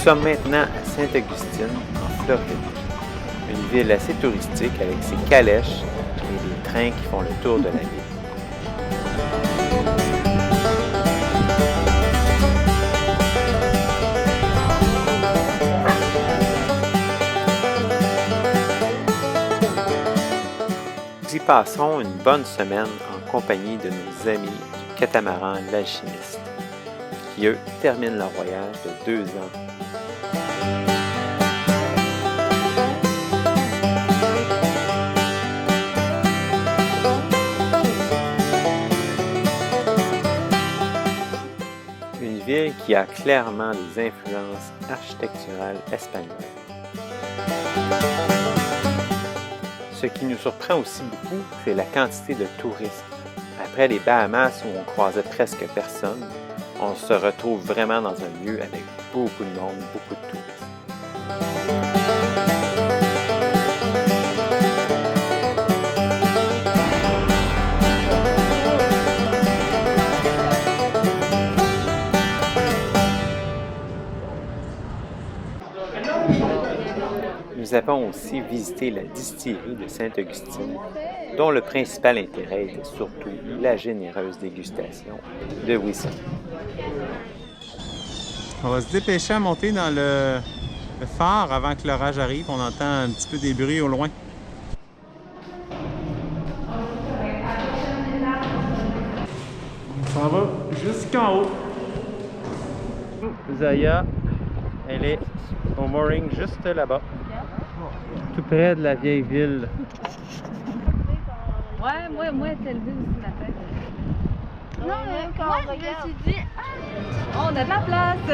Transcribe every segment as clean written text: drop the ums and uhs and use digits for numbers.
sommes maintenant à Sainte-Augustine, en Floride. Une ville assez touristique avec ses calèches et des trains qui font le tour de la ville. Nous y passerons une bonne semaine en compagnie de nos amis du catamaran L'Alchimiste, qui eux terminent leur voyage de 2 ans. Une ville qui a clairement des influences architecturales espagnoles. Ce qui nous surprend aussi beaucoup, c'est la quantité de touristes. Après les Bahamas où on croisait presque personne, on se retrouve vraiment dans un lieu avec beaucoup de monde, beaucoup de touristes. Nous avons aussi visité la distillerie de Sainte-Augustine, dont le principal intérêt était surtout la généreuse dégustation de whisky. On va se dépêcher à monter dans le phare avant que l'orage arrive. On entend un petit peu des bruits au loin. On s'en va jusqu'en haut. Zaya, elle est au mooring juste là-bas. Tout près de la vieille ville. Ouais, moi, t'as levé aussi ma tête. Non, moi, je me suis dit, on a de la place.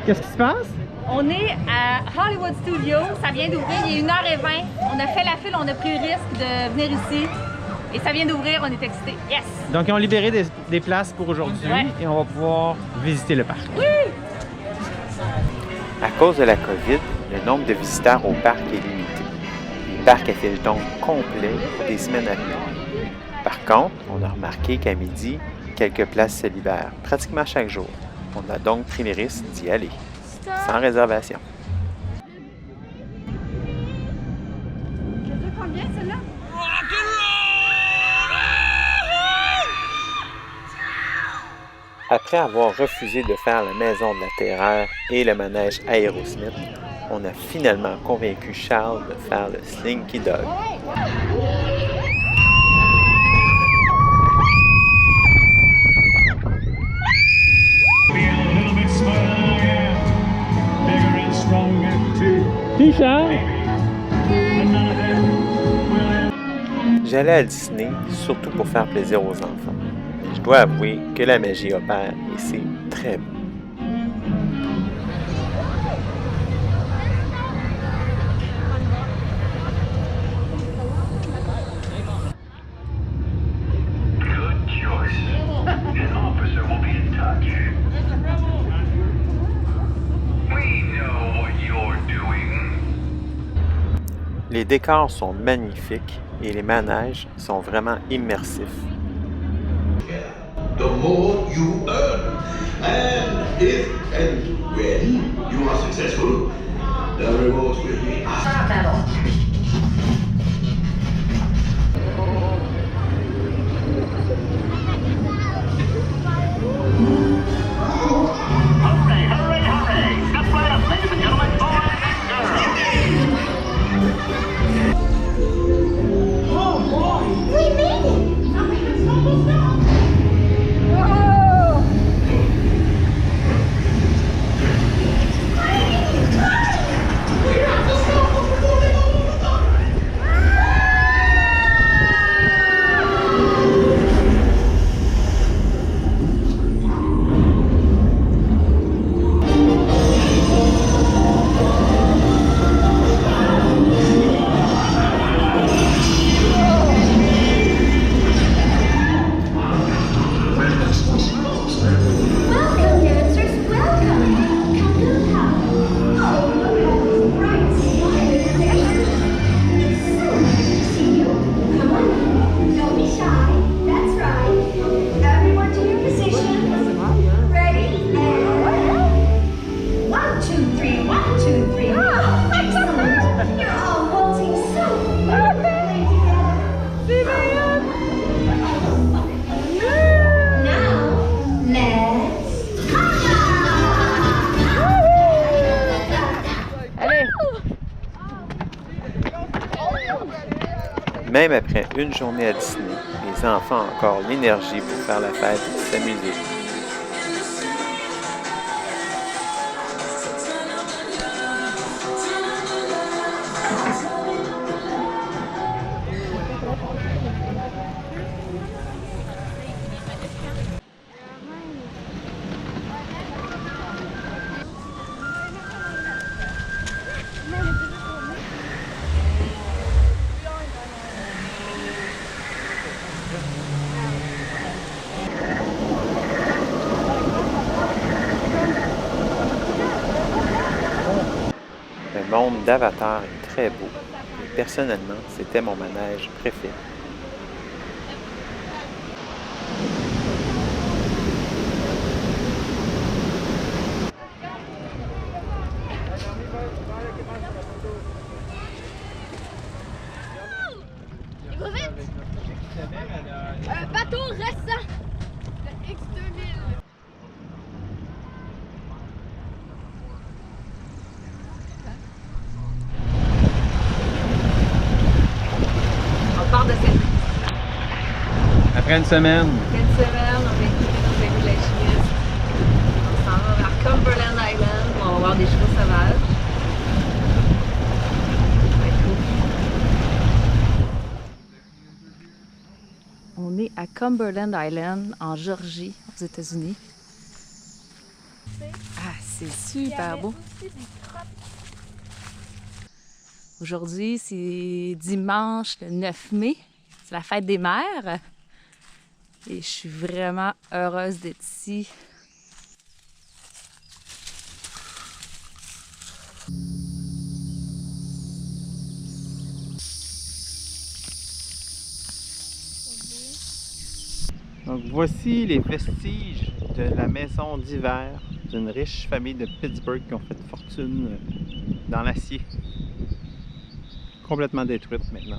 Qu'est-ce qui se passe? On est à Hollywood Studios, ça vient d'ouvrir, il est 1h20. On a fait la file, on a pris le risque de venir ici. Et ça vient d'ouvrir, on est excités. Yes! Donc, ils ont libéré des places pour aujourd'hui et on va pouvoir visiter le parc. Oui! À cause de la COVID, le nombre de visiteurs au parc est limité. Le parc affiche donc complet pour des semaines à venir. Par contre, on a remarqué qu'à midi, quelques places se libèrent pratiquement chaque jour. On a donc pris le risque d'y aller, sans réservation. Combien celle-là? Après avoir refusé de faire la maison de la terreur et le manège Aerosmith, on a finalement convaincu Charles de faire le Slinky Dog. J'allais à Disney surtout pour faire plaisir aux enfants. Je dois avouer que la magie opère et c'est très beau. Les décors sont magnifiques et les manèges sont vraiment immersifs. The more you earn. And if and when you are successful, the rewards will be Hooray, hooray, hooray! Step right up, ladies and gentlemen, boys and girls! Oh boy! We made it! Nothing can stop us now! Même après une journée à Disney, les enfants ont encore l'énergie pour faire la fête et s'amuser. Le monde d'Avatar est très beau, et personnellement, c'était mon manège préféré. Va vite! Un bateau récent! Le X2000! On part de cette Après une semaine, semaine, on va écouter nos amis de la chimiste. On s'en va vers Cumberland Island où on va voir des chevaux sauvages. Ça va être cool. On est à Cumberland Island, en Georgie, aux États-Unis. Ah, c'est super beau. Aujourd'hui, c'est dimanche le 9 mai. C'est la fête des mères. Et je suis vraiment heureuse d'être ici. donc voici les vestiges de la maison d'hiver d'une riche famille de Pittsburgh qui ont fait fortune dans l'acier. Complètement détruite maintenant.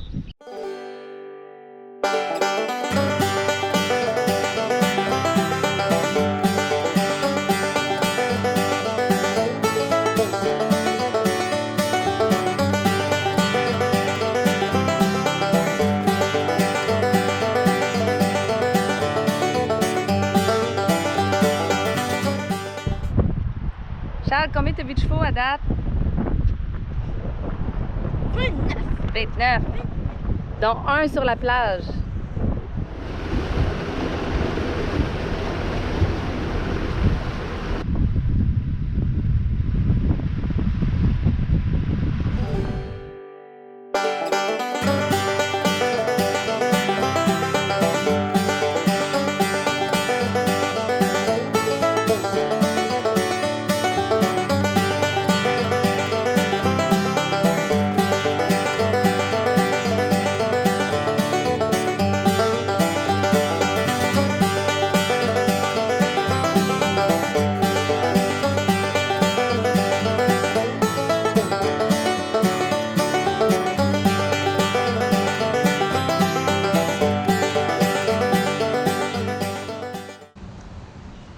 Charles, combien t'as vu de chevaux à date? 29! 29! Dont un sur la plage.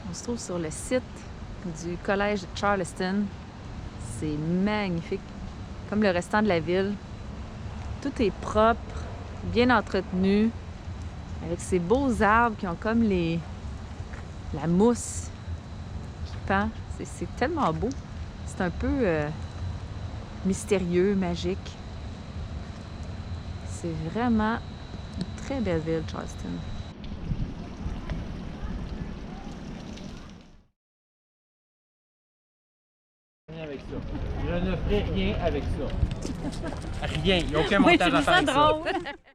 On se trouve sur le site du collège de Charleston. C'est magnifique, comme le restant de la ville. Tout est propre, bien entretenu, avec ces beaux arbres qui ont comme la mousse qui pend. C'est tellement beau. C'est un peu mystérieux, magique. C'est vraiment une très belle ville, Charleston. Avec ça. Je ne ferai rien avec ça. Rien. Il n'y a aucun montage à faire avec ça. Drôle.